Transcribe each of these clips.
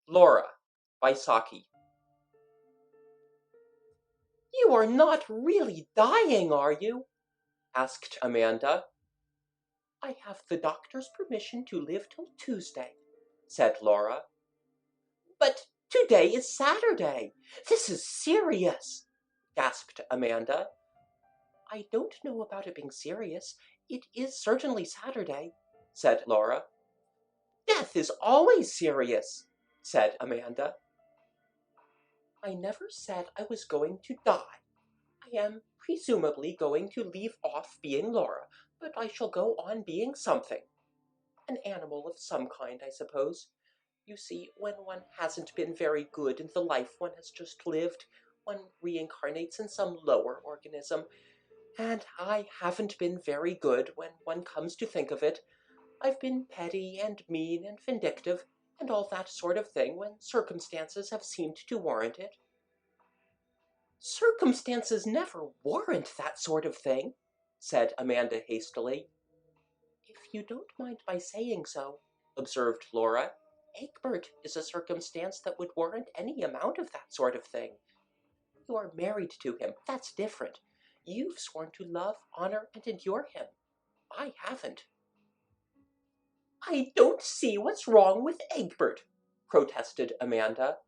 Laura by Saki. "You are not really dying, are you?" asked Amanda. "I have the doctor's permission to live till Tuesday," said Laura. "But today is Saturday. This is serious," gasped Amanda. "I don't know about it being serious. It is certainly Saturday," said Laura. "Death is always serious," said Amanda. "I never said I was going to die. I am presumably going to leave off being Laura, but I shall go on being something. An animal of some kind, I suppose. You see, when one hasn't been very good in the life one has just lived, one reincarnates in some lower organism, and I haven't been very good when one comes to think of it. I've been petty and mean and vindictive, and all that sort of thing when circumstances have seemed to warrant it." "Circumstances never warrant that sort of thing," said Amanda hastily. "If you don't mind my saying so," observed Laura, "Egbert is a circumstance that would warrant any amount of that sort of thing. You are married to him. That's different. You've sworn to love, honor, and endure him. I haven't." "I don't see what's wrong with Egbert," protested Amanda.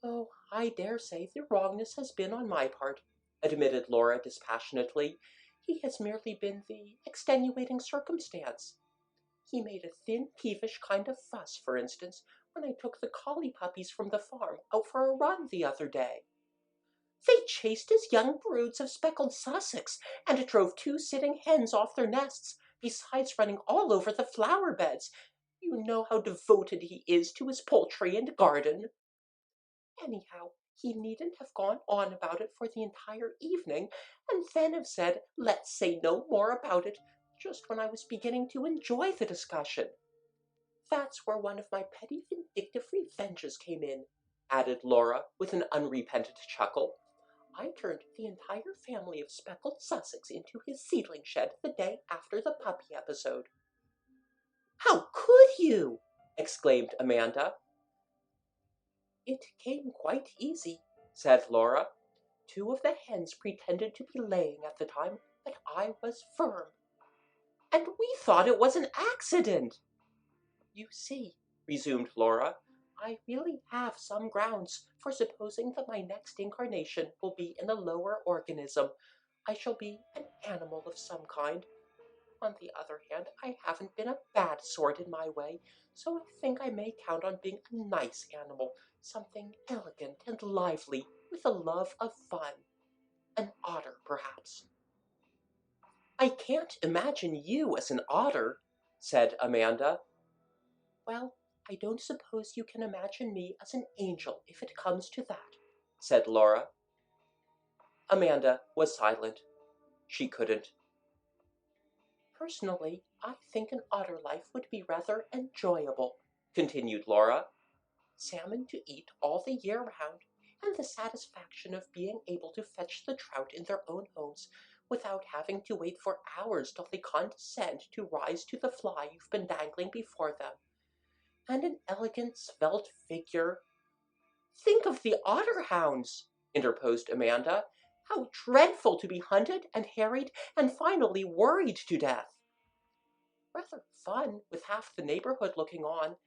"Oh, I dare say the wrongness has been on my part," admitted Laura dispassionately. "He has merely been the extenuating circumstance. He made a thin, peevish kind of fuss, for instance, when I took the collie puppies from the farm out for a run the other day. They chased his young broods of speckled Sussex, and drove 2 sitting hens off their nests, besides running all over the flower beds. You know how devoted he is to his poultry and garden. Anyhow, he needn't have gone on about it for the entire evening, and then have said, 'Let's say no more about it,' just when I was beginning to enjoy the discussion. That's where one of my petty vindictive revenges came in," added Laura with an unrepentant chuckle. "I turned the entire family of speckled Sussex into his seedling shed the day after the puppy episode." "How could you?" exclaimed Amanda. "It came quite easy," said Laura. "2 of the hens pretended to be laying at the time, but I was firm." "And we thought it was an accident." "You see," resumed Laura, "I really have some grounds for supposing that my next incarnation will be in a lower organism. I shall be an animal of some kind. On the other hand, I haven't been a bad sort in my way, so I think I may count on being a nice animal, something elegant and lively, with a love of fun. An otter, perhaps." "I can't imagine you as an otter," said Amanda. "Well, I don't suppose you can imagine me as an angel, if it comes to that," said Laura. Amanda was silent. She couldn't. "Personally, I think an otter life would be rather enjoyable," continued Laura. "Salmon to eat all the year round, and the satisfaction of being able to fetch the trout in their own homes, without having to wait for hours till they condescend to rise to the fly you've been dangling before them. And an elegant, svelte figure—" "Think of the otter hounds," interposed Amanda. "How dreadful to be hunted and harried and finally worried to death." "Rather fun, with half the neighborhood looking on,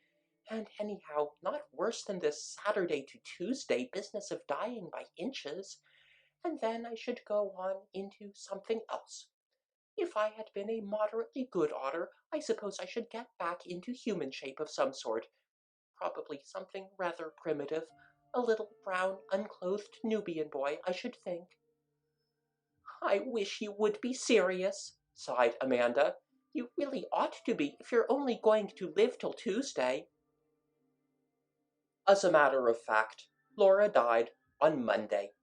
and anyhow not worse than this Saturday to Tuesday business of dying by inches. And then I should go on into something else. If I had been a moderately good otter, I suppose I should get back into human shape of some sort. Probably something rather primitive, a little brown, unclothed Nubian boy, I should think." "I wish you would be serious," sighed Amanda. "You really ought to be, if you're only going to live till Tuesday." As a matter of fact, Laura died on Monday.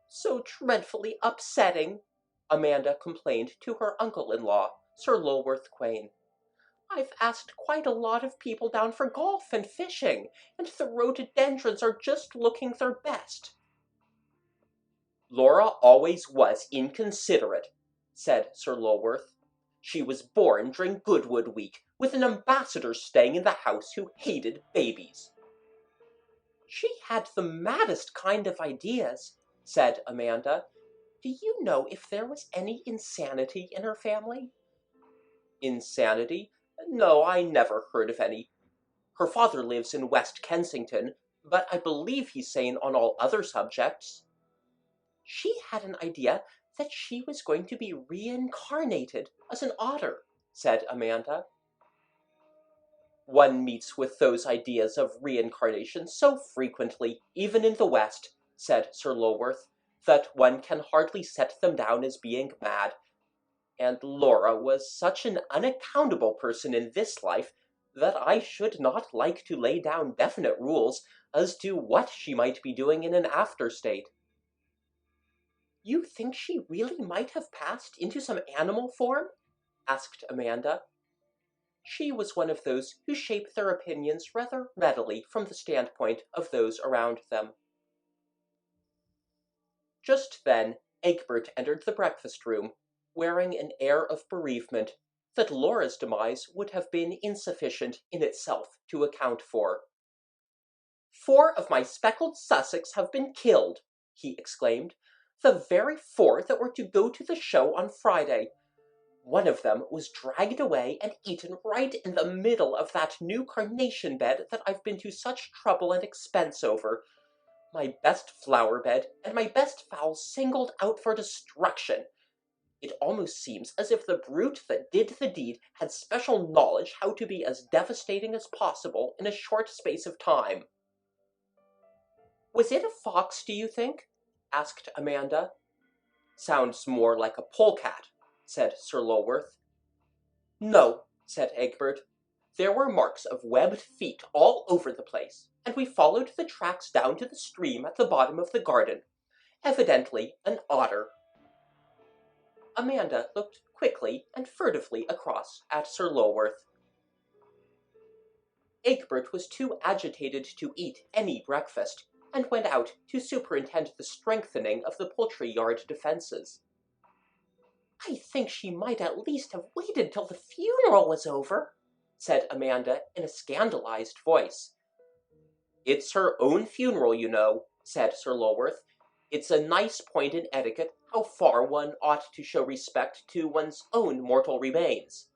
"So dreadfully upsetting," Amanda complained to her uncle-in-law, Sir Lulworth Quayne. "I've asked quite a lot of people down for golf and fishing, and the rhododendrons are just looking their best." "Laura always was inconsiderate," said Sir Lulworth. "She was born during Goodwood week, with an ambassador staying in the house who hated babies." "She had the maddest kind of ideas," said Amanda. "Do you know if there was any insanity in her family?" "Insanity? No, I never heard of any. Her father lives in West Kensington, but I believe he's sane on all other subjects." "She had an idea that she was going to be reincarnated as an otter," said Amanda. "One meets with those ideas of reincarnation so frequently, even in the West," said Sir Lulworth, "that one can hardly set them down as being mad. And Laura was such an unaccountable person in this life that I should not like to lay down definite rules as to what she might be doing in an after state." "You think she really might have passed into some animal form?" asked Amanda. She was one of those who shape their opinions rather readily from the standpoint of those around them. Just then Egbert entered the breakfast room, wearing an air of bereavement that Laura's demise would have been insufficient in itself to account for. "4 of my speckled Sussex have been killed," he exclaimed, "the very 4 that were to go to the show on Friday. One of them was dragged away and eaten right in the middle of that new carnation bed that I've been to such trouble and expense over. My best flower bed and my best fowls singled out for destruction. It almost seems as if the brute that did the deed had special knowledge how to be as devastating as possible in a short space of time." "Was it a fox, do you think?" asked Amanda. "Sounds more like a polecat," said Sir Lulworth. "No," said Egbert. "There were marks of webbed feet all over the place, and we followed the tracks down to the stream at the bottom of the garden. Evidently an otter." Amanda looked quickly and furtively across at Sir Lulworth. Egbert was too agitated to eat any breakfast, and went out to superintend the strengthening of the poultry-yard defences. "I think she might at least have waited till the funeral was over," said Amanda in a scandalized voice. "It's her own funeral, you know," said Sir Lulworth. "It's a nice point in etiquette how far one ought to show respect to one's own mortal remains."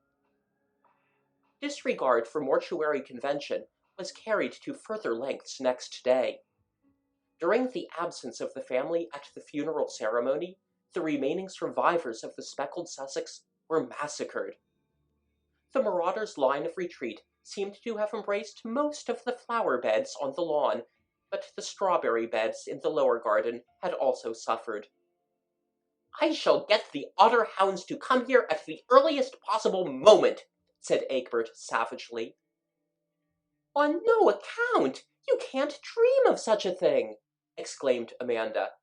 Disregard for mortuary convention was carried to further lengths next day. During the absence of the family at the funeral ceremony, the remaining survivors of the speckled Sussex were massacred. The marauders' line of retreat seemed to have embraced most of the flower beds on the lawn, but the strawberry beds in the lower garden had also suffered. "I shall get the otter hounds to come here at the earliest possible moment," said Egbert savagely. "On no account! You can't dream of such a thing!" exclaimed Amanda.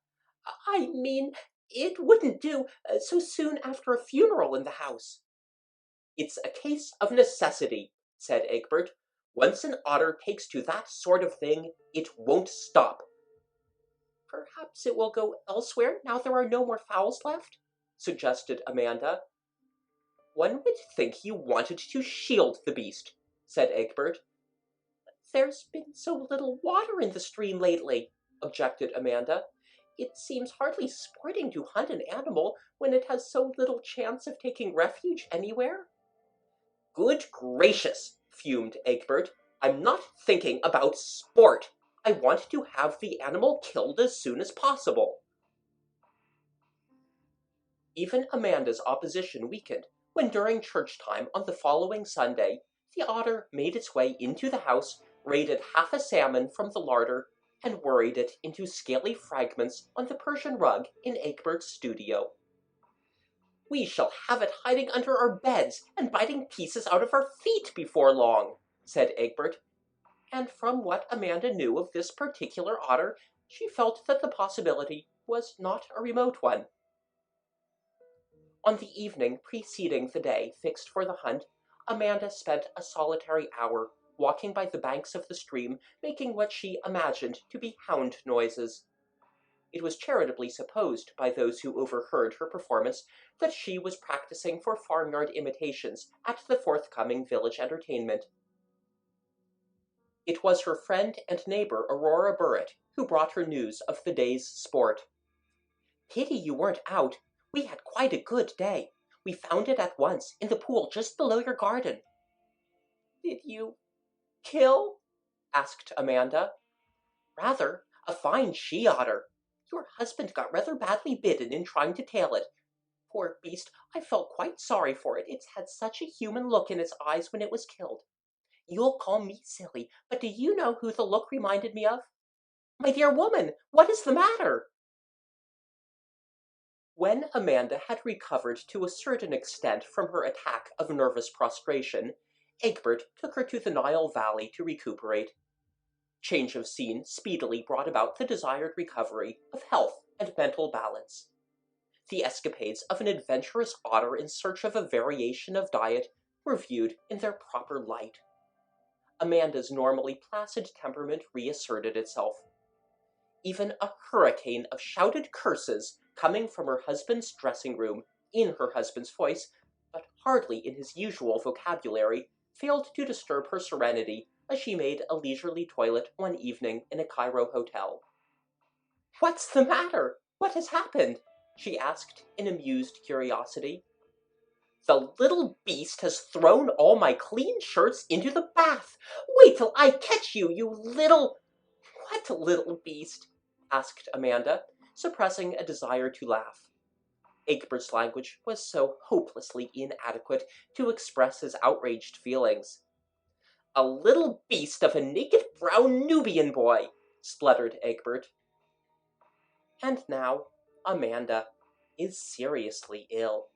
"I mean, it wouldn't do so soon after a funeral in the house." "It's a case of necessity," said Egbert. "Once an otter takes to that sort of thing, it won't stop." "Perhaps it will go elsewhere now there are no more fowls left?" suggested Amanda. "One would think you wanted to shield the beast," said Egbert. "There's been so little water in the stream lately," objected Amanda. "It seems hardly sporting to hunt an animal when it has so little chance of taking refuge anywhere." "Good gracious!" fumed Egbert. "I'm not thinking about sport. I want to have the animal killed as soon as possible." Even Amanda's opposition weakened when during church time on the following Sunday the otter made its way into the house, raided half a salmon from the larder, and worried it into scaly fragments on the Persian rug in Egbert's studio. "We shall have it hiding under our beds and biting pieces out of our feet before long," said Egbert, and from what Amanda knew of this particular otter, she felt that the possibility was not a remote one. On the evening preceding the day fixed for the hunt, Amanda spent a solitary hour walking by the banks of the stream, making what she imagined to be hound noises. It was charitably supposed by those who overheard her performance that she was practicing for farmyard imitations at the forthcoming village entertainment. It was her friend and neighbor Aurora Burret who brought her news of the day's sport. "Pity you weren't out. We had quite a good day. We found it at once in the pool just below your garden." "Did you kill?" asked Amanda. "Rather. A fine she-otter. Your husband got rather badly bitten in trying to tail it. Poor beast, I felt quite sorry for it. It's had such a human look in its eyes when it was killed. You'll call me silly, but do you know who the look reminded me of? My dear woman, what is the matter?" When Amanda had recovered to a certain extent from her attack of nervous prostration, Egbert took her to the Nile Valley to recuperate. Change of scene speedily brought about the desired recovery of health and mental balance. The escapades of an adventurous otter in search of a variation of diet were viewed in their proper light. Amanda's normally placid temperament reasserted itself. Even a hurricane of shouted curses coming from her husband's dressing room, in her husband's voice, but hardly in his usual vocabulary, failed to disturb her serenity as she made a leisurely toilet one evening in a Cairo hotel. "What's the matter? What has happened?" she asked in amused curiosity. "The little beast has thrown all my clean shirts into the bath. Wait till I catch you, you little—" "What little beast?" asked Amanda, suppressing a desire to laugh. Egbert's language was so hopelessly inadequate to express his outraged feelings. "A little beast of a naked brown Nubian boy," spluttered Egbert. And now Amanda is seriously ill.